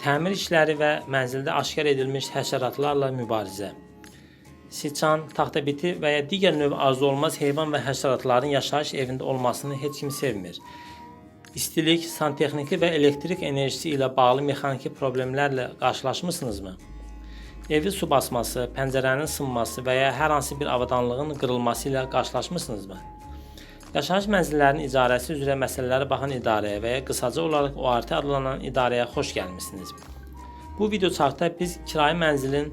Təmir işləri və mənzildə aşkar edilmiş həşəratlarla mübarizə. Siçan, taxtabiti və ya digər növ arzu olmaz heyvan və həşəratların yaşayış evində olmasını heç kim sevmir. İstilik, santexniki və elektrik enerjisi ilə bağlı mexaniki problemlərlə qarşılaşmısınızmı? Evi su basması, pəncərənin sınması və ya hər hansı bir avadanlığın qırılması ilə qarşılaşmısınızmı? Yaşayış mənzillərinin icarəsi üzrə məsələləri baxan idarəyə və ya qısaca olaraq ORT adlanan idarəyə xoş gəlmişsiniz. Bu videoçartda biz kirayə mənzilin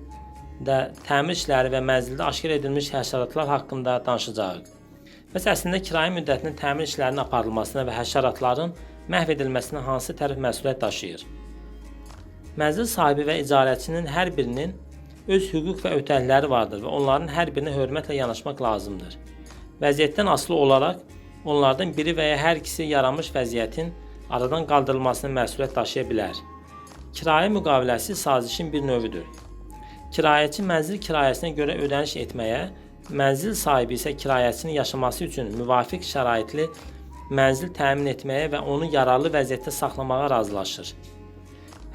də təmir işləri və mənzildə aşkar edilmiş həşəratlar haqqında danışacağıq. Bəs əslində kirayə müddətinin təmir işlərinin aparılmasına və həşəratların məhv edilməsinə hansı tərəf məsuliyyət daşıyır? Mənzil sahibi və icarəçinin hər birinin öz hüquq və öhdəlikləri vardır və onların hər birinə hörmətlə yanaşmaq lazımdır. Vəziyyətdən asılı olaraq onlardan biri və ya hər ikisi yaranmış vəziyyətin aradan qaldırılmasına məsuliyyət daşıya bilər. Kirayə müqaviləsi sazişin bir növüdür. Kirayəçi mənzil kirayəsinə görə ödəniş etməyə, mənzil sahibi isə kirayəçinin yaşaması üçün müvafiq şəraitli mənzil təmin etməyə və onu yararlı vəziyyətdə saxlamağa razılaşır.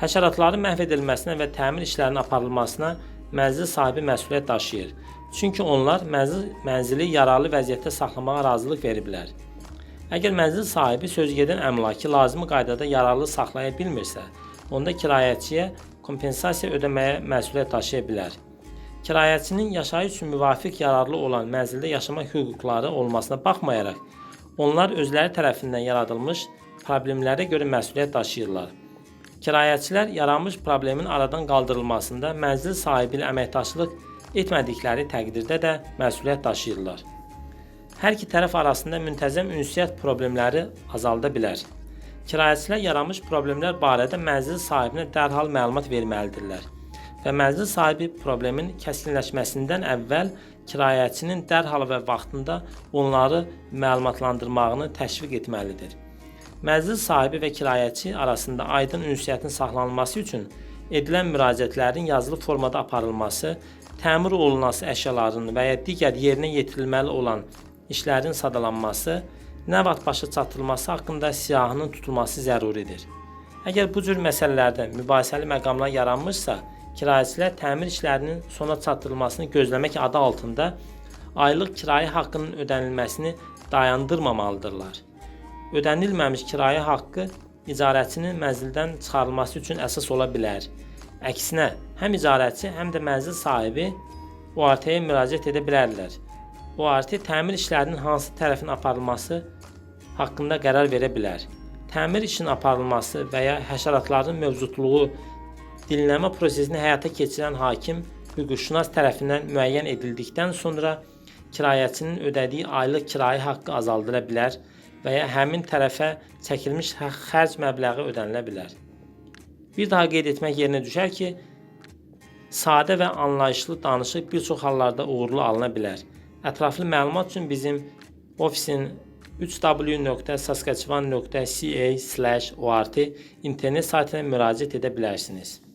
Həşəratların məhv edilməsinə və təmir işlərinin aparılmasına mənzil sahibi məsuliyyət daşıyır. Çünki onlar mənzili yararlı vəziyyətdə saxlamağa razılıq veriblər. Əgər mənzil sahibi sözügedən əmlakı lazımi qaydada yararlı saxlaya bilmirsə, onda kirayəçiyə kompensasiya ödəməyə məsuliyyət daşıya bilər. Kirayəçinin yaşayış üçün müvafiq yararlı olan mənzildə yaşamaq hüquqları olmasına baxmayaraq, onlar özləri tərəfindən yaradılmış problemlərə görə məsuliyyət daşıyırlar. Kirayəçilər yaranmış problemin aradan qaldırılmasında mənzil sahibi ilə əməkdaşlıq etmədikləri təqdirdə də məsuliyyət daşıyırlar. Hər iki tərəf arasında müntəzəm ünsiyyət problemləri azalda bilər. Kirayəçilər yaranmış problemlər barədə mənzil sahibinə dərhal məlumat verməlidirlər və mənzil sahibi problemin kəskinləşməsindən əvvəl kirayəçinin dərhal və vaxtında onları məlumatlandırmağını təşviq etməlidir. Mənzil sahibi və kirayəçi arasında aydın ünsiyyətin saxlanılması üçün edilən müraciətlərin yazılı formada aparılması, təmir olunası əşyaların və ya digər yerinə yetirilməli olan işlərin sadalanması, nə vaxt başa çatdırılması haqqında siyahının tutulması zəruridir. Əgər bu cür məsələlərdə mübahisəli məqamlar yaranmışsa, kirayəçilər təmir işlərinin sona çatdırılmasını gözləmək adı altında aylıq kirayə haqqının ödənilməsini dayandırmamalıdırlar. Ödənilməmiş kirayə haqqı icarəçinin mənzildən çıxarılması üçün əsas ola bilər. Əksinə, həm icarəçi, həm də mənzil sahibi ORT-yə müraciət edə bilərlər. ORT təmir işlərinin hansı tərəfin aparılması haqqında qərar verə bilər. Təmir işinin aparılması və ya həşəratların mövcudluğu dinləmə prosesini həyata keçirən hakim hüquqşünas tərəfindən müəyyən edildikdən sonra kirayəçinin ödədiyi aylıq kirayə haqqı azaldıra bilər və ya həmin tərəfə çəkilmiş xərc məbləği ödənilə bilər. Bir daha qeyd etmək yerinə düşər ki, sadə və anlayışlı danışıq bir çox hallarda uğurlu alına bilər. Ətraflı məlumat üçün bizim ofisin www.saskatchewan.ca/ort internet saytına müraciət edə bilərsiniz.